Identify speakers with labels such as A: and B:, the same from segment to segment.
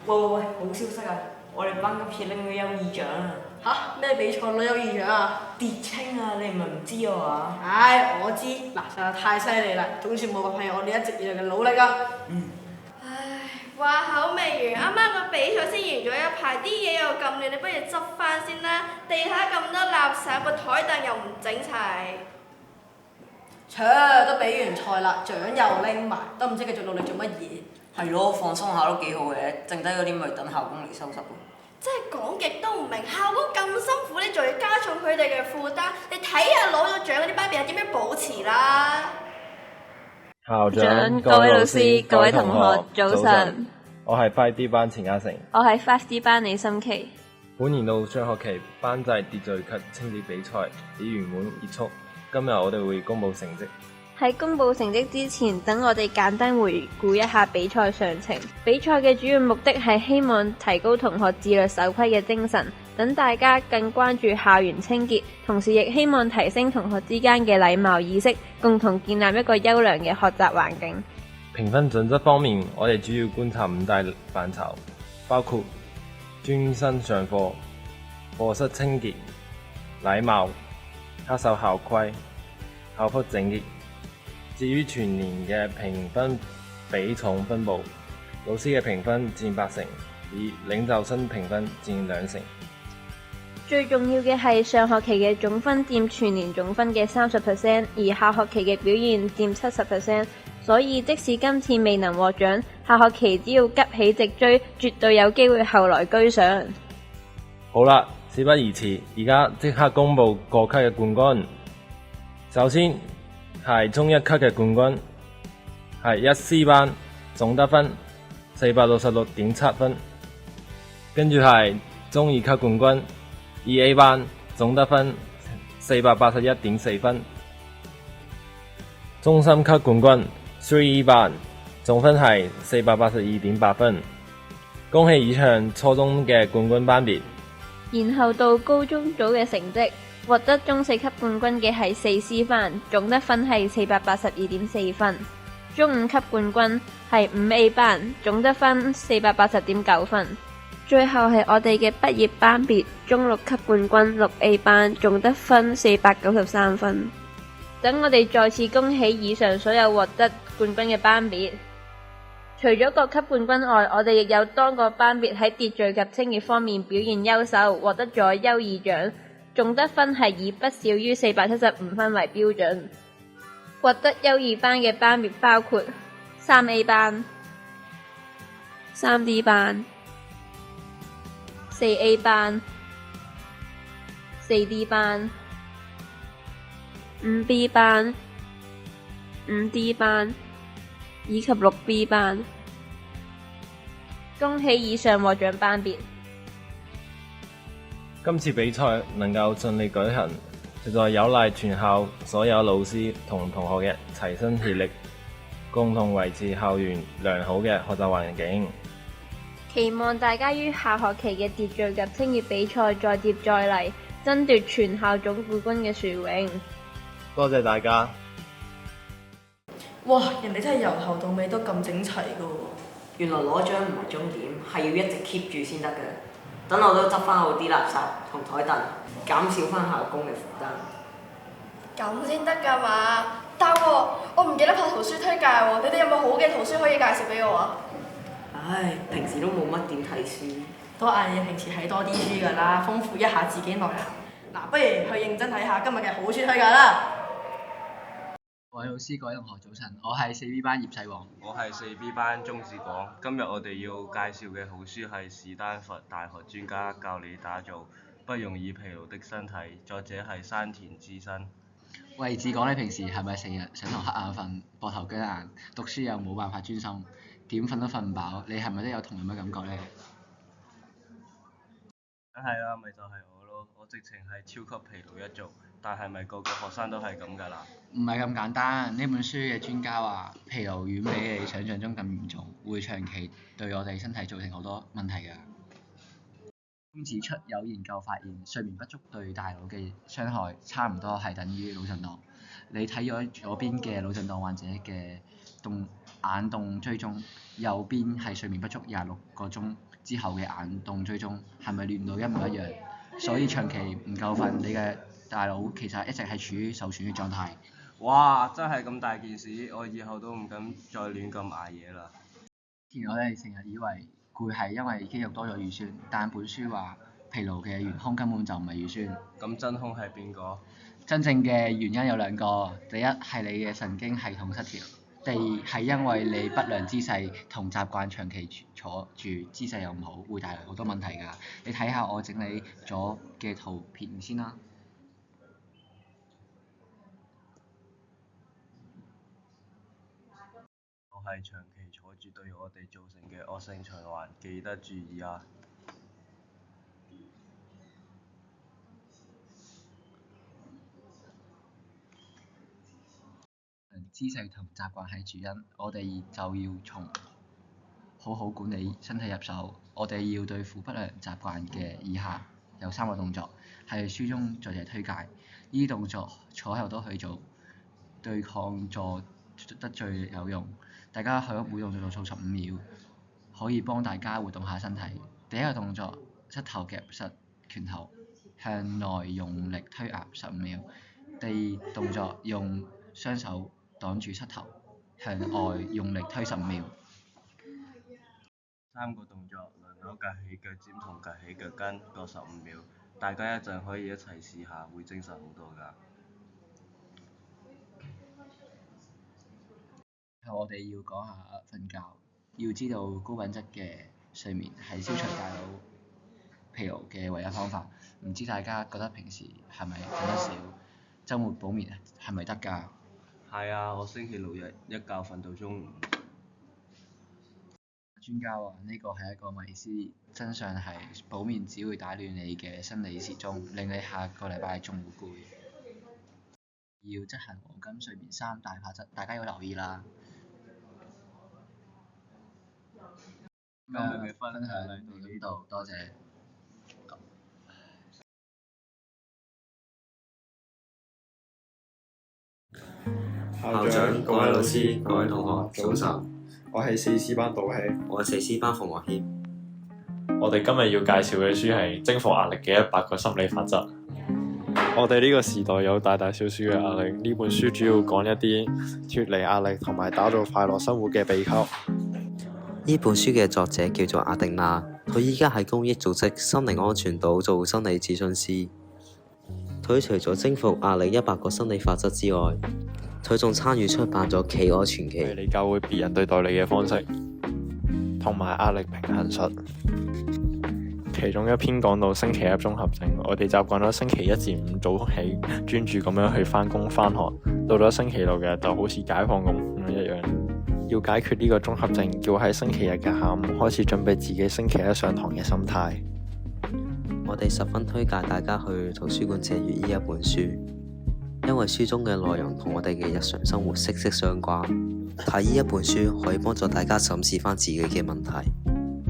A: 喂，好消息啊！我哋班今次拎咗優異獎啊！
B: 嚇？咩比賽攞優異獎啊？
A: 跌青啊！你唔係唔知啊嘛？
B: 唉，我知，嗱，實在太犀利啦，總算冇白費我哋一直以來嘅努力啊！
C: 唉，話口未完，啱啱個比賽先完咗一排，啲嘢又咁亂，你不如執翻先啦。地下咁多垃圾，個台凳又唔整齊。
B: 都比完賽啦，獎又拎埋，都唔知繼續努力做乜嘢。
A: 係咯，放鬆下都幾好嘅，剩低嗰啲咪等校工嚟收拾咯。
C: 真係講極都唔明，校工咁辛苦，你仲要加重佢哋嘅負擔，你睇下攞咗獎嗰啲班別係點樣保持啦？
D: 校長、各位老師、各位同學，早晨。我係 5D 班錢嘉誠，
E: 我係 5D 班李心琪。
D: 本年度上學期班際秩序及清潔比賽已圓滿結束，今日我哋會公佈成績。
E: 喺公佈成績之前，等我哋簡單回顧一下比賽詳情。比賽嘅主要目的係希望提高同學自律守規嘅精神，等大家更關注校園清潔，同時亦希望提升同學之間嘅禮貌意識，共同建立一個優良嘅學習環境。
D: 評分準則方面，我哋主要觀察5大範疇，包括專心上課、課室清潔、禮貌、恪守校規、校服整潔。至於全年嘅評分比重分佈，老師嘅評分佔8成，而領袖生評分佔2成。
E: 最重要嘅係上學期嘅總分佔全年總分嘅30%，而下學期嘅表現佔70%。所以即使今次未能獲獎，下學期只要急起直追，絕對有機會後來居上。
D: 好啦，事不宜遲，而家即刻公佈各級嘅冠軍。首先係中一級嘅冠軍，係1C 班，總得分466.7分。跟住係中二級冠軍2A 班，總得分481.4分。中三級冠軍3E 班，總分係482.8分。恭喜以上初中嘅冠軍班別。
E: 然後到高中組嘅成績，獲得中4級冠軍嘅係4C 班，總得分係482.4分。中5級冠軍係5A 班，總得分480.9分。最後係我哋嘅畢業班別，中6級冠軍6A 班，總得分493分。等我哋再次恭喜以上所有獲得冠軍嘅班別。除咗各級冠軍外，我哋亦有多個班別喺秩序及清潔方面表現優秀，獲得咗優異獎，總得分係以不少於475分為標準。獲得優異班嘅班別包括3A 班、3D 班、4A 班、4D 班、5B 班、5D 班以及6B 班。恭喜以上獲獎班別。
D: 今次比賽能夠順利舉行，實在有賴全校所有老師同同學嘅齊心協力，共同維持校園良好嘅學習環境。
E: 期望大家於下學期嘅秩序及清潔比賽再接再厲，爭奪全校總冠軍嘅殊榮。
D: 多謝大家。
B: 哇！人哋真係由頭到尾都咁整齊㗎喎。
A: 原來攞獎唔係終點，係要一直 keep 住先得嘅。等我都執翻好啲垃圾同台凳，減少翻校工嘅負擔。
C: 咁先得㗎嘛？但喎，我唔記得拍圖書推介喎，你哋有冇好嘅圖書可以介紹俾我啊？
A: 唉，平時都冇乜點睇書。
B: 都嗌你平時睇多啲書㗎啦，豐富一下自己內涵。嗱，不如去認真睇下今日嘅好書推介啦。
F: 各位老師、各位同學早晨，我係4B 班葉世王。
G: 我係4B 班鍾志廣。今日我哋要介紹嘅好書係史丹佛大學專家教你打造不容易疲勞的身體，作者係山田智新。
F: 喂，志廣，你平時係咪成日上堂瞌眼瞓、膊頭僵硬，讀書又冇辦法專心，點瞓都瞓唔飽？你係咪都有同樣嘅感覺呢？
G: 梗係啦，咪就係我咯，我直情係超級疲勞一族。但係咪個個學生都係咁㗎啦？
F: 唔係咁簡單，呢本書嘅專家話，疲勞遠比你想象中咁嚴重，會長期對我哋身體造成好多問題㗎。咁指出有研究發現，睡眠不足對大腦嘅傷害差唔多係等於腦震盪。你睇咗左邊嘅腦震盪患者嘅眼動追蹤，右邊係睡眠不足26個鐘之後嘅眼動追蹤，係咪亂到一模一樣？所以長期唔夠瞓，你嘅大腦其實一直係處於受損嘅狀態。
G: 哇！真係咁大件事，我以後都唔敢再亂咁捱夜啦。
F: 以前我哋成日以為攰係因為肌肉多咗乳酸，但本書話疲勞嘅元兇根本就唔係乳酸。
G: 咁真兇係邊個？
F: 真正嘅原因有兩個，第一係你嘅神經系統失調，第二係因為你不良姿勢同習慣長期坐住，姿勢又唔好，會帶來好多問題㗎。你睇下我整理咗嘅圖片先啦。
G: 就係長期坐住對我哋造成嘅惡性循環，記得注意啊！
F: 姿勢同習慣係主因，我哋就要從好好管理身體入手。我哋要對付不良習慣嘅以下有3個動作，係書中作者推介。呢啲動作坐喺度都可以做，對抗坐得最有用。大家喺每動作做15秒，可以幫大家活動下身體。第一個動作，膝頭夾實拳頭，向內用力推壓15秒。第二動作，用雙手擋住膝頭，向外用力推15秒。
G: 3個動作，輪流趌起腳尖同趌起腳跟，各15秒。大家一陣可以一齊試下，會精神好多㗎。
F: 後我哋要講下瞓覺，要知道高品質嘅睡眠係消除大腦疲勞嘅唯一方法。唔知大家覺得平時係咪瞓得少？週末補眠係咪得㗎？
G: 係啊，我星期6日一覺瞓到中午。
F: 專家話呢個係一個迷思，真相係補眠只會打亂你嘅生理時鐘，令你下個禮拜仲會攰。要執行黃金睡眠3大法則，大家要留意啦。今日嘅分享嚟到呢度，多謝。
H: 校長、各位老師、各位同學，早晨。我係4C班杜希，
I: 我係4C班馮樂謙。
D: 我哋今日要介紹嘅書係《征服壓力嘅100個心理法則》。
J: 我哋呢個時代有大大小小嘅壓力，呢本書主要講一啲脫離壓力同埋打造快樂生活嘅秘笈。
I: 呢本書嘅作者叫做阿迪娜，佢依家喺公益組織心靈安全島做心理諮詢師。佢除咗征服壓力100個心理法則之外，佢仲參與出版咗《企鵝傳奇》，
J: 你教會別人對待你嘅方式，同埋壓力平衡術。其中一篇講到星期一綜合症，我哋習慣咗星期1至5早起，專注咁樣去返工返學，到咗星期6日就好似解放咁一樣。要解決呢個綜合症，要喺星期日嘅下午開始準備自己星期一上堂嘅心態。
I: 我哋十分推介大家去圖書館借閱呢一本書，因為書中嘅內容同我哋嘅日常生活息息相關。睇呢一本書可以幫助大家審視返自己嘅問題。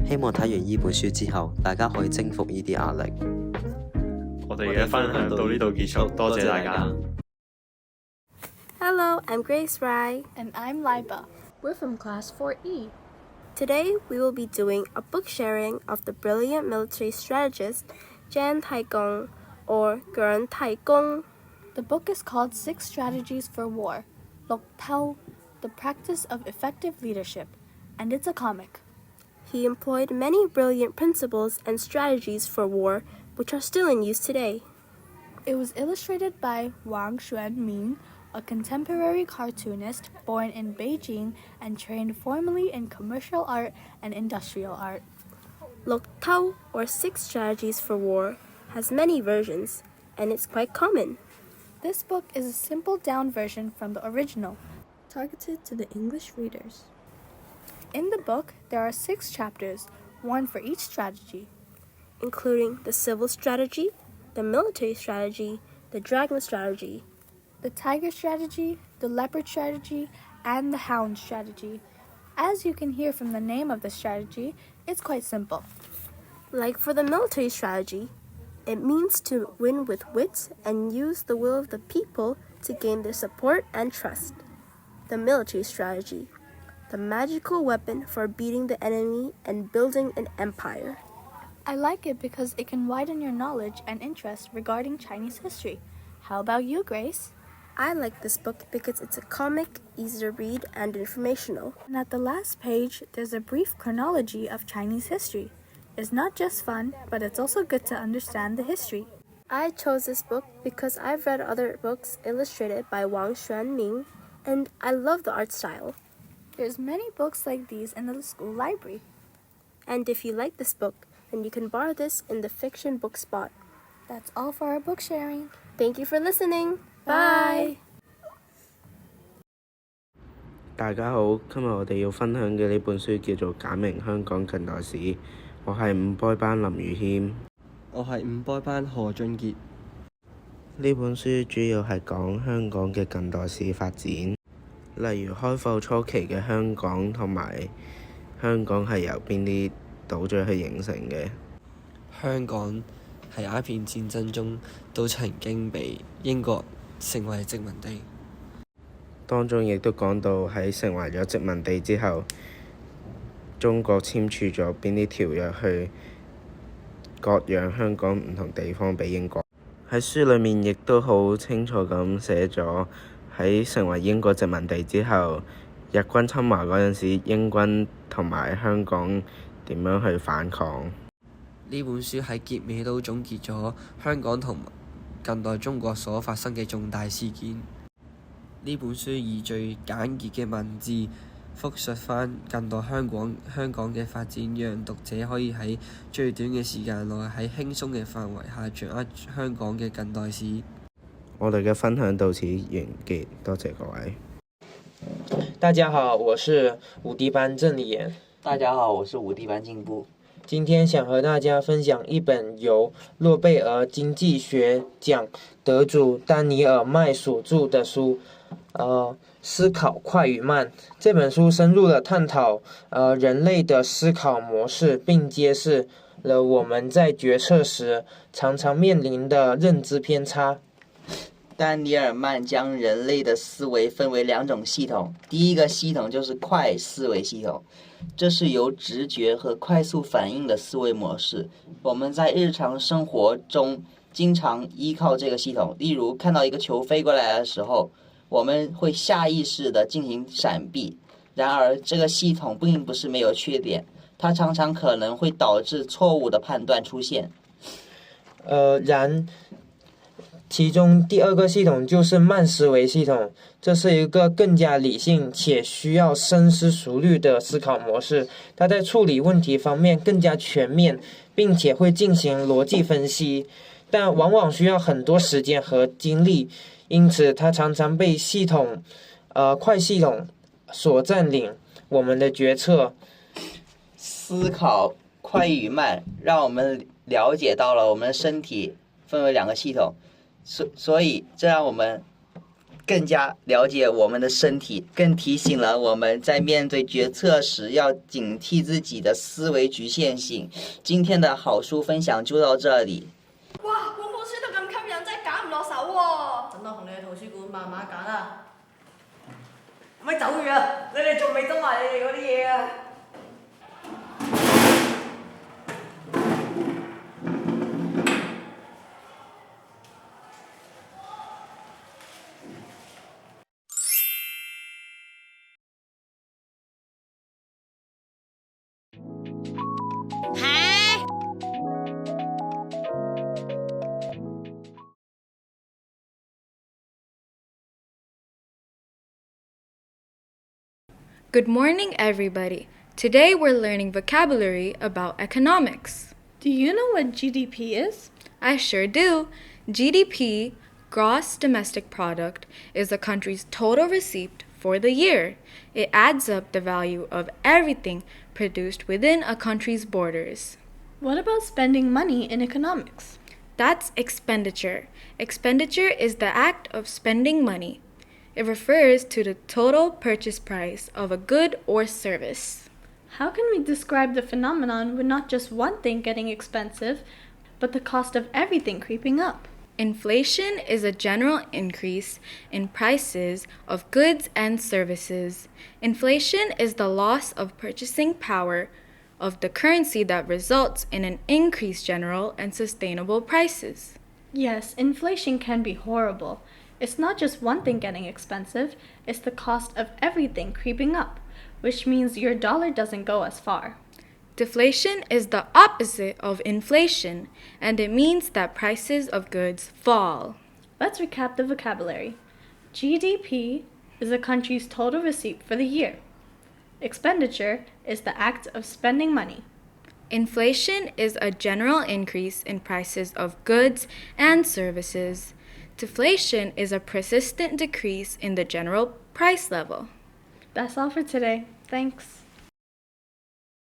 I: 希望睇完呢本書之後，大家可以征服呢啲壓力。
J: 我哋嘅分享到呢度結束，多謝大家。
C: Hello, I'm Grace Rai.
K: And I'm Liba.
L: We're from Class 4E.
C: Today we will be doing a book sharing of the brilliant military strategist Jan Taigong, or Guren Taigong.
K: The book is called 6 Strategies for War, Lok Tao, The Practice of Effective Leadership, and it's a comic.
C: He employed many brilliant principles and strategies for war, which are still in use today.
K: It was illustrated by Wang Xuanming, a contemporary cartoonist born in Beijing and trained formally in commercial art and industrial art.
C: Lok Tao, or 6 Strategies for War, has many versions, and it's quite common.
K: This book is a simple-down version from the original,
L: targeted to the English readers.
K: In the book, there are 6 chapters, one for each strategy,
C: including the civil strategy, the military strategy, the dragon strategy,
K: the tiger strategy, the leopard strategy, and the hound strategy. As you can hear from the name of the strategy, it's quite simple.
C: Like for the military strategy, it means to win with wit and use the will of the people to gain their support and trust. The military strategy.
L: the magical weapon for beating the enemy and building an empire.
K: I like it because it can widen your knowledge and interest regarding Chinese history. How about you, Grace?
L: I like this book because it's a comic, easy to read, and informational.
K: And at the last page, there's a brief chronology of Chinese history. It's not just fun, but it's also good to understand the history.
L: I chose this book because I've read other books illustrated by Wang Xuanming, and I love the art style.
K: There's many books like these in the school library.
L: And if you like this book, then you can borrow this in the fiction book spot.
K: That's all for our book sharing.
L: Thank you for listening. Bye!
M: 大家好，今日我哋要分享嘅呢本書叫做《簡明香港近代史》，我係5 boy 班林宇軒。
H: 我係5 boy 班何俊傑。
M: 呢本書主要係講香港嘅近代史發展，例如開埠初期嘅香港同埋香港係由邊啲島嶼去形成嘅。
H: 香港喺鴉片戰爭中都曾經被英國成為殖民地。
M: 當中亦都講到喺成為咗殖民地之後，中國簽署咗邊啲條約去割讓香港唔同地方俾英國。喺書裡面亦都好清楚咁寫咗喺成為英國殖民地之後，日軍侵華嗰陣時，英軍同埋香港點樣去反抗。
H: 呢本書喺結尾都總結咗香港同近代中國所發生嘅重大事件。呢本書以最簡潔嘅文字複述返近代香港嘅發展，讓讀者可以喺最短嘅時間內喺輕鬆嘅範圍下掌握香港嘅近代史。
M: 我哋嘅分享到此完結，多謝各位。
N: 大家好，我是5D 班郑立言。
O: 大家好，我是5D 班进步。
N: 今天想和大家分享一本由诺贝尔经济学奖得主丹尼尔·麦所著的书，思考快与慢。这本书深入地探讨人类的思考模式，并揭示了我们在决策时常常面临的认知偏差。
O: 丹尼尔曼将人类的思维分为2种系统，第一个系统就是快思维系统，这是由直觉和快速反应的思维模式。我们在日常生活中经常依靠这个系统，例如看到一个球飞过来的时候，我们会下意识地进行闪避。然而这个系统并不是没有缺点，它常常可能会导致错误的判断出现。
N: 其中第2个系统就是慢思维系统，这是一个更加理性且需要深思熟虑的思考模式。它在处理问题方面更加全面，并且会进行逻辑分析，但往往需要很多时间和精力，因此它常常被快系统所占领我们的决策。
O: 思考快与慢，让我们了解到了我们的身体分为2个系统。所以这让我们更加了解我们的身体，更提醒了我们在面对决策時要警惕自己的思維局限性。今天的好書分享就到這裡。
C: 哇，本書都咁吸引，真係揀唔落手喎！
B: 等我同你去圖書館慢慢揀啦。
A: 咪走住啊！你哋仲未執埋你哋嗰啲嘢啊！Good
P: morning, everybody. Today we're learning vocabulary about economics.
K: Do you know what GDP is?
P: I sure do. GDP, Gross Domestic Product, is a country's total receipt for the year. It adds up the value of everything produced within a country's borders.
K: What about spending money in economics?
P: That's expenditure. Expenditure is the act of spending money. It refers to the total purchase price of a good or service.
K: How can we describe the phenomenon with not just one thing getting expensive, but the cost of everything creeping up?
P: Inflation is a general increase in prices of goods and services. Inflation is the loss of purchasing power of the currency that results in an increased general and sustainable prices.
K: Yes, inflation can be horrible. It's not just one thing getting expensive, it's the cost of everything creeping up, which means your dollar doesn't go as far.
P: Deflation is the opposite of inflation, and it means that prices of goods fall.
K: Let's recap the vocabulary. GDP is a country's total receipt for the year. Expenditure is the act of spending money.
P: Inflation is a general increase in prices of goods and services. Deflation is a persistent decrease in the general price level.
K: That's all for today. Thanks.